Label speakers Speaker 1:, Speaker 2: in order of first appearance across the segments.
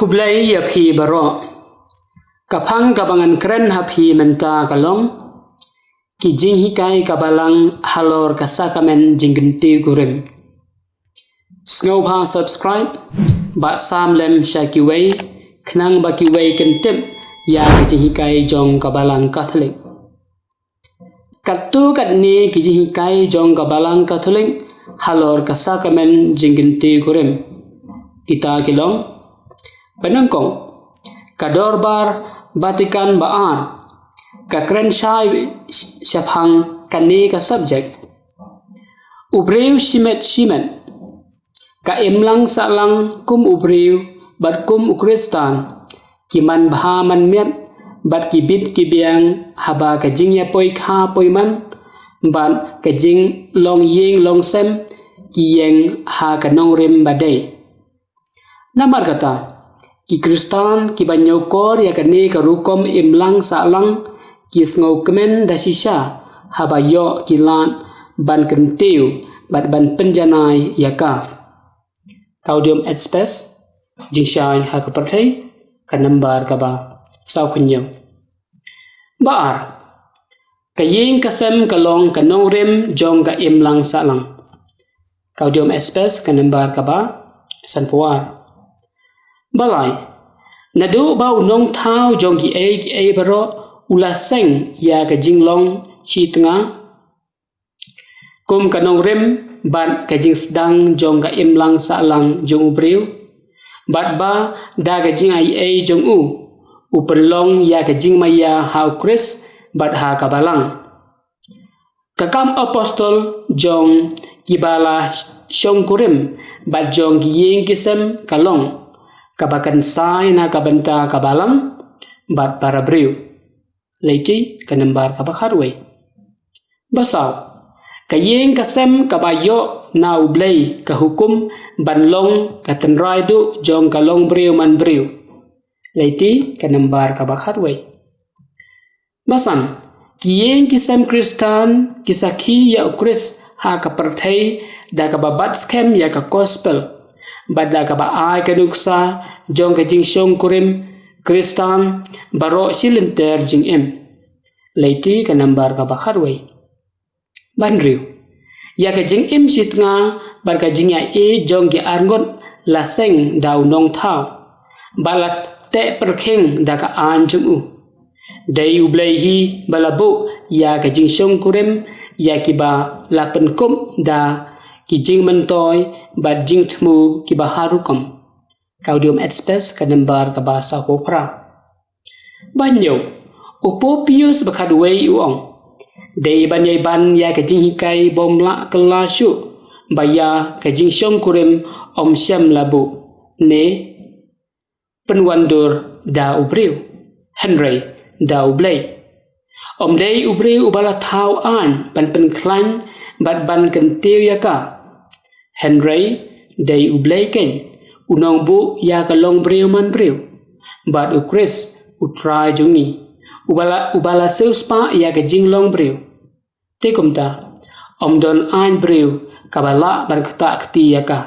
Speaker 1: Kublai ya phi baro kapang kabangan keren hapi menta kalong ki jing hikai kabalang halor kasakamen jinggenti gurim snowpa subscribe ba samlem shakiway knang bakiway kentip ya ki hikai jong kabalang Catholic katu katni ki hikai jong kabalang Catholic halor kasakamen jinggenti gurim kita kilong penengkong kadorbar batikan baar kakren syai syafhang kani ka subject ubreu shimet ka imlang salang kum ubreu bat kum ukristan kiman bha man met bat kibit kibiang haba ka jingya poi kha poi man ban ka jing long yeng long sem kiyeng ha ka nongrim badai namar kata ki Kristan ki banyo kor ya kane ka rukom imlang salang ki sngo kemen dasisha habayo kilan ban kenteu bat ban penjanai ya ka kaudium express jingshai ha ka perthai ka nambar ka ba sau kunyo baar ka yeng kasem kalong ka nongrem jong ka imlang salang kaudium express ka nambar ka ba sanpuar balai nadu bau nong thau jong ki a baro ula seng ya ka jinglong chi tanga kum ka nong rem ban ka jing sedang jong ka imlang salang jong ubreu bat ba da ka jing a jong u perlong ya ka jing maya hau Chris bat ha ka balang kakam apostol jong kibala shong kurim bat jong ki yeng kisem kalong kabakan sai na kabanta kabalang bat para breu leiti kanembar kabakharwe basau kayeng kasem kabayo na ublei ka hukum banlong katenrai du jong kalong breu man breu leiti kanembar kabakharwe basan kiyeng kisem Kristan kisaki ya ukris ha kaperthai da kababat skem ya ka gospel badla ka ba ai ka duksa jong ka jing shong kurim Kristan baro silinter jing em leiti ka nambar ka bakharwe banriu ya ka jing em sit nga bar ka jing ya e jong ki arngot la seng daw nong thau balat te perkheng da ka an jung u dai ublei hi balabu ya ka jing shong kurim ya ki ba la pen kum da ki jing mentoy bat jing thmu ki baharukom kaudium express ka nambar ka bahasa kopra banyo upo pius bakhadwei uong dei banyai ban ya ka jing hikai bomla kelashu baya ka jing shong kurim om syam labu ne penwandur da ubreu henry da ublei om dei ubreu ubala thau an pan pen klan bat ban kenteu ya ka Henry day ublay ken unong bu ya kalong breu man breu bat ukris utrai jungi ubala seuspa ya ka jinglong breu tekumta omdon an breu kabala ban kata kti ya ka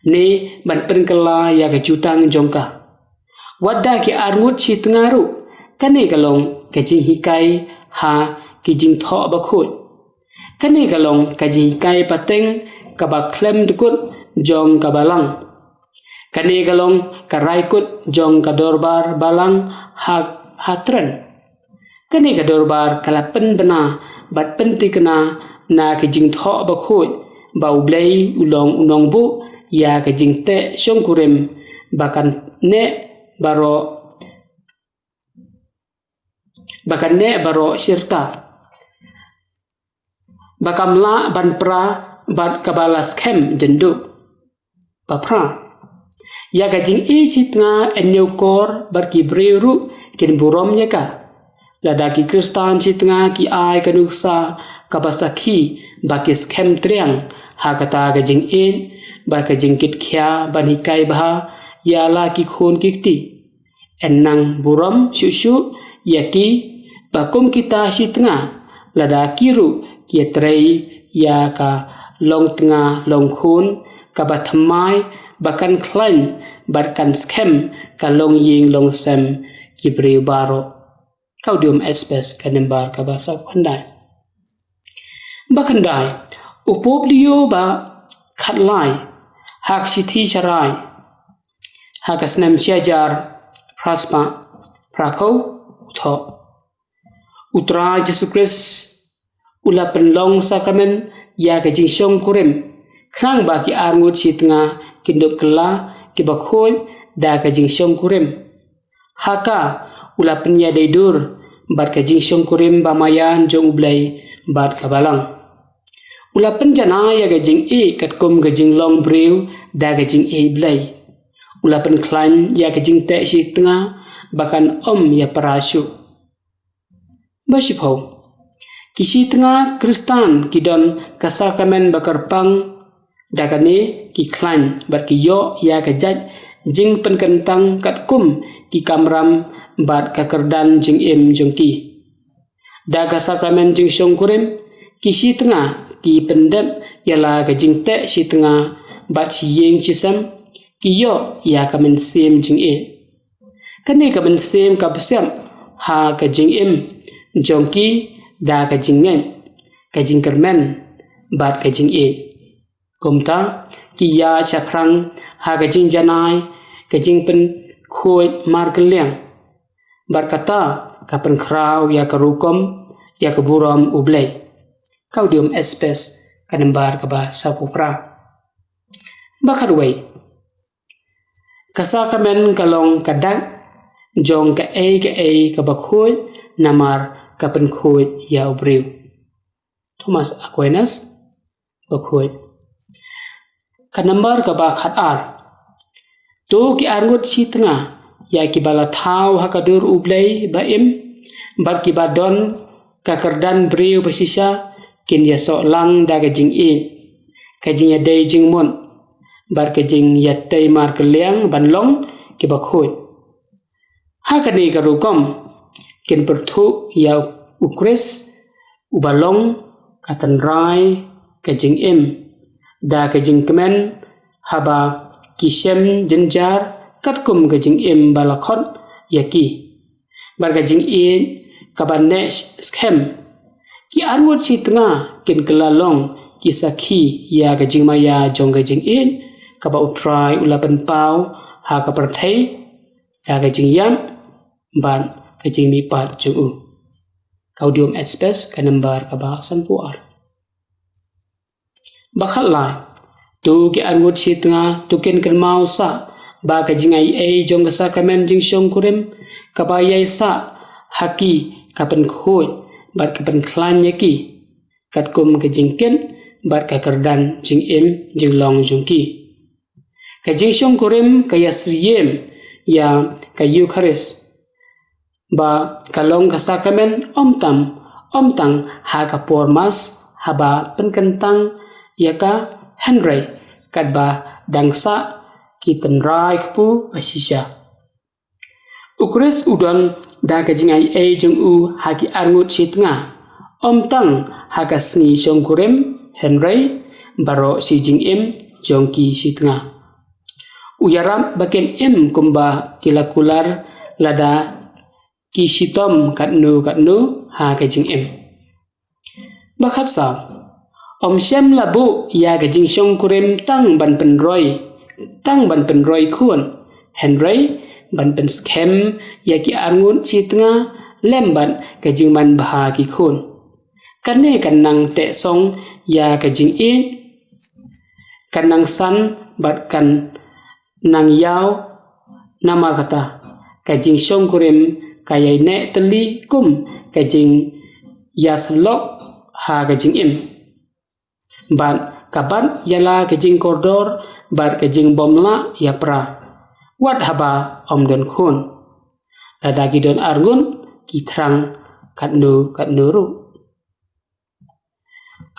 Speaker 1: ne ban penkela ya ka jutang jongka wadda ki arngut chi tngaru kane kalong ka jing hikai ha ki jing tho bakhut kane kalong ka jing hikai pateng kabak klem dukut jong kabalang kane galong karaikut jong kadorbar balang hak hatren kane kadorbar kalapen bena bat penti kena na kijing tho bakhut bau blei ulong unong bu ya kijing te shong kurim bakan ne baro sirta bakamla ban pra bat kabalas kem jendu bapra ya gajing isi tengah enyokor barki breuru kin burom yaka ladaki Kristan si tengah ki ai kanuksa kabasaki bakis kem triang hakata gajing in bar gajing kit khya banikai bah ya la ki khon kikti enang burom shushu yaki bakum kita si tengah ladaki ru ki trei ya ka long tengah long khun kabathamai bahkan klaim bahkan scam kalong ying long sem kibreu baro kaudium espes kanembar ka basa khandai bakhandai upoblio ba khatlai hak sithi charai hakasnam siajar praspa prapo tho utra Yesu Christ ulapan long sakramen ya ka jingshong kurem khang ba ki arngut sitnga kindop kala ki bakhoi da ka jingshong kurem haka ulapan ya daidur bat ka jingshong kurem ba mayan jong ublai bat ka balang ulapan jana ya ga jing e kat kom ga jing long breu da ga jing e blai ulapan klan ya ga jing te sitnga bakan ya parasyu basipau kisi tengah Kristan kidon kasakramen bakar pang dagane ki klan bat ki yo ya ka jaj jing penkentang kat kum ki kamram bat kakerdan jing em jongki daga sakramen jing shong kurem kisi tengah ki pendem yala ka jing te si tengah bat si yeng chisam ki yo ya ka men sem jing e kane ka men sem ka pesam ha ka jing em jongki da ka jing ngen ka jing kermen bat ka jing e komta ki ya chakrang ha ka jing janai ka jing pen khoi mar keleng barkata ka pen kraw ya ka rukom ya ka buram ublai kaudium espes kanembar ka ba sapupra bakharwai kasakramen kalong kadak jong ka e ka bakhoi namar kapan khoi ya ubreu Thomas Aquinas bakhoi kanambar ka ba khat ar to ki arngut si tanga ya ki bala thau hakadur ublai ba em bar ki ba don ka kardan breu basisa kin ya so lang da ga jing e ka jing ya dai jing mon bar ka jing ya tai mar ka liang ban long ki ba khoi hakani ka rukom kin pertu ya ukres ubalong katan rai kajing em da kajing kemen haba kisem jenjar katkum kajing em balakot yaki bar kajing e kabane scam ki arwot si tengah kin kelalong kisaki ya kajing maya jong kajing e kaba utrai ulapan pau ha kaperthai da kajing yam ban kajing mipat juu kaudium espes kanembar kaba sanpuar bakhalai tu ki arngut si tengah tukin kan mau sa ba kajing ai jong sakramen jing shong kurem kaba yai sa haki kapan khoi bat kapan klan yaki katkum kajing ken bat kakardan jing em jing long jongki kajing shong kurem kaya sriem ya kayu kharis ba kalong kasakramen omtang ha ka pormas haba penkentang yaka Henry kadba dangsa kiten rai kpu pasisha ukres udon da ka jingai e jung u ha ki arngut sitnga omtang ha ka sni shongkurem Henry baro si jing em jongki sitnga uyaram baken em kumba kilakular lada kisitom katnu ha kajing em bakhat sa om shem labu ya kajing shong kurem tang ban pen roi khun Henry ban pen scam ya ki arngun chitnga lemban kajing man bha ki khun kane kanang te song ya kajing e kanang san bat kan nang yaw nama kata kajing shong kurem kaya ne teli kum kajing yaslok ha kajing im ban kaban yala kajing kordor bar kajing bomla ya pra wat haba omdon khun lada gidon argun kitrang katnu ru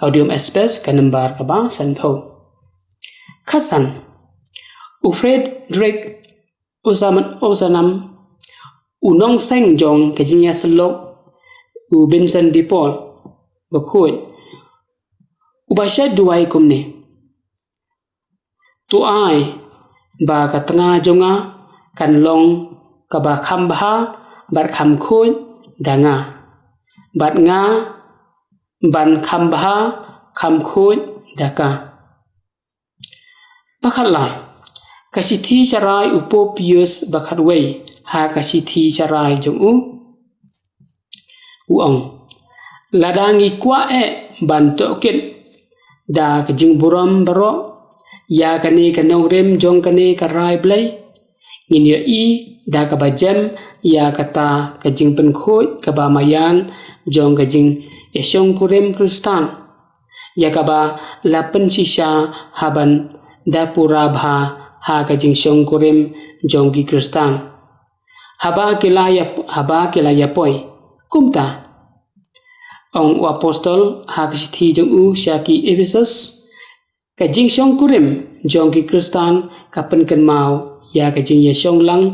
Speaker 1: kaudium espes kanembar kaba sanpo khasan ufred drake uzanam unong seng jong kajinya selok u Vincent de Paul bakhoi ubasha duai kumne tu ai ba ka tanga jonga kan long ka ba kham bha bat kham khoi danga bat nga ban kham bha kham khoi daka pakhat lai kasithi charai upo pius bakhat wei ha kasithi charai jong u ong ladangi kwa ban to ket da ka jing buram baro ya kane kanong rem jong kane karai blai ngin ya i da ka ba jam ya kata ka jing pen khoi ka ba mayan jong ka jing yeshong kurem kristan ya ka ba lapen shisha haban da pura bha ha ka jing shong kurem jong ki kristan haba kila ya poi kumta ong apostol ha ka thi jong u shaki Ephesus ka jing shong kurem jong ki kristan ka pen kan mau ya ka jing ye shong lang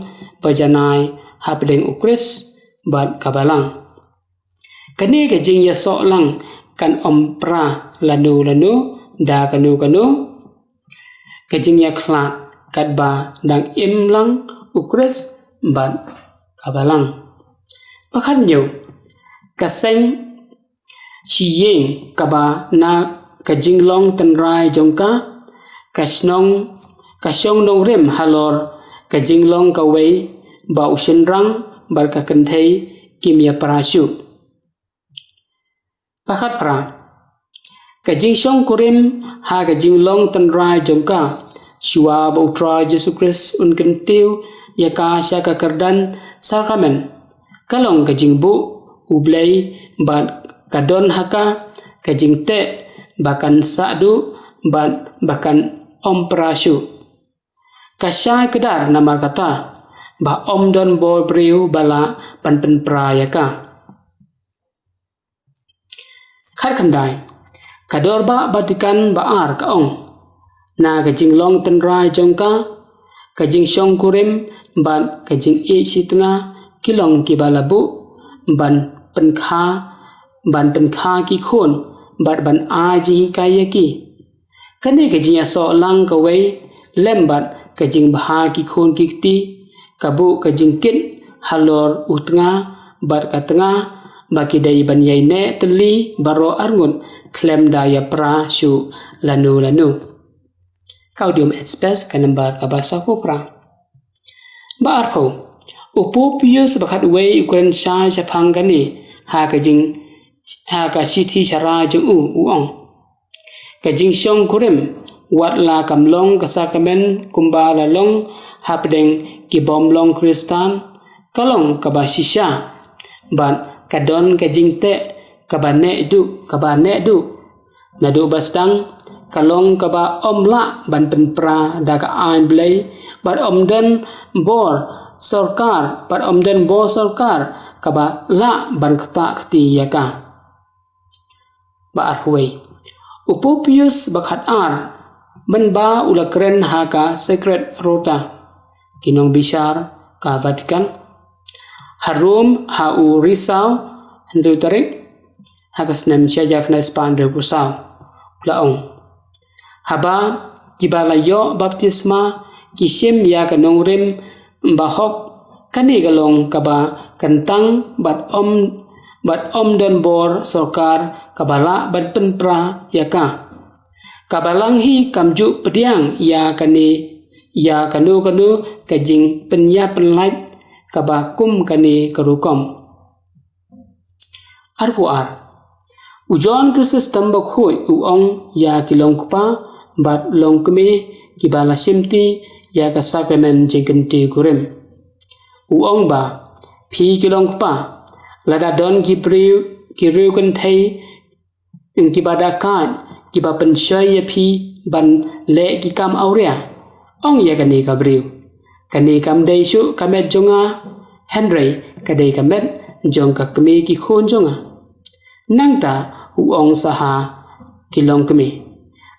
Speaker 1: pajanai ha pedeng ukris bat kabalang kane ka jing ye so lang kan ompra lanu da kanu ka jing ye khla kat ba dang im lang ukris bat kabalang pakhan nyu ka seng chi yeng ka ba na ka jing long tan rai jong ka shong nong rem halor ka jing long ka wei ba ushin rang bar ka kan thei kim ya parashu pakhat pra ka jing shong kurim ha ka jing long tan rai jong ka shua ba utra Jesus Christ un kan tiu ya ka sha ka kardan sacrament kalong ka jing bu ublei ba ka don haka ka jing te bakan sadu ban bakan omprashu kasai kedar namar kata ba om don bol briu bala pan praya ka khar khandai kador ba batikan ba ar ka ong na ka jing long tan rai jong ka jing shong kurim ban ka jing e sitnga kilong ki balabu ban pen kha ki khon bat ban a ji kaya ki kane ka jing so lang ka wei lem bat ka jing bha ki khon ki ti kabu ka jing kin halor utnga bat ka tanga ba ki dai ban yai ne tli baro arngun klem da ya pra shu lanu kaudium express ka lambar ka basa ko pra ba arho upo pius bakhat wei ukren sha chapang gani ha ka sithi chara jung u ong ka jing shong kurim wat la kamlong ka sakamen kumba la long hapdeng ki bom long kristan kalong ka ba shisha ban kadon ka jing te ka ba ne du na du bastang kalong ka ba omla ban pen pra da ka ain blai bar omden bor sarkar ka ba la ban kata kti ya ka ba arhuai upopius bakhat ar man ba ulakren ha ka secret rota kinong bishar ka Vatican harum ha u risau handu tarik ha ka snem chajak na span de pusau laong haba kibala yo baptisma kisim ya ka nongrem bahok kani galong kaba kantang bat om don bor sarkar kabala bat penpra yaka kabalang hi kamju pediang ya kanu kajing penya penlait kaba kum kani karukom arpuar ujon Kristus tambak hoi uong ya kilong kupa bat long keme kibala simti ya ka sakramen jengkenti kurim uong ba phi kilong kupa lada don kiriu kan thei in kibada kan kiba penshoy ya phi ban le ki kam aurea ong ya kani kabriu kani kam dei shu kamet jonga Henry kadei kamet jong ka kemi ki khon jonga nangta uong saha kilong kemi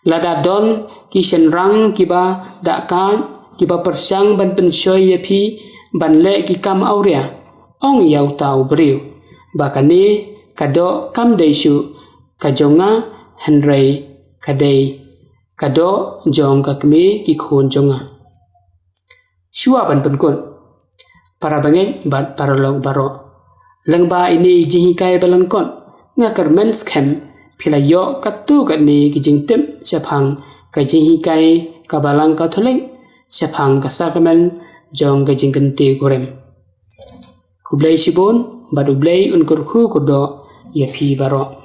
Speaker 1: lada don ki senrang kiba da kan kiba persang ban penshoy ya phi ban le ki kam aurea ong yau tau briu bakani kado kam deishu kajonga Henry kadei kado jong ka kemi ki khon jonga shua ban pun kun para bangeng bat paralog baro lengba ini jihi kai balan kon ngakar mens kem philayo katu gani kijingtem sephang ka jihi kai ka balang ka thuleng sephang ka sakamen jong ka jingkente gorem kublai sibon badublai unkur khu kodo ya phi baro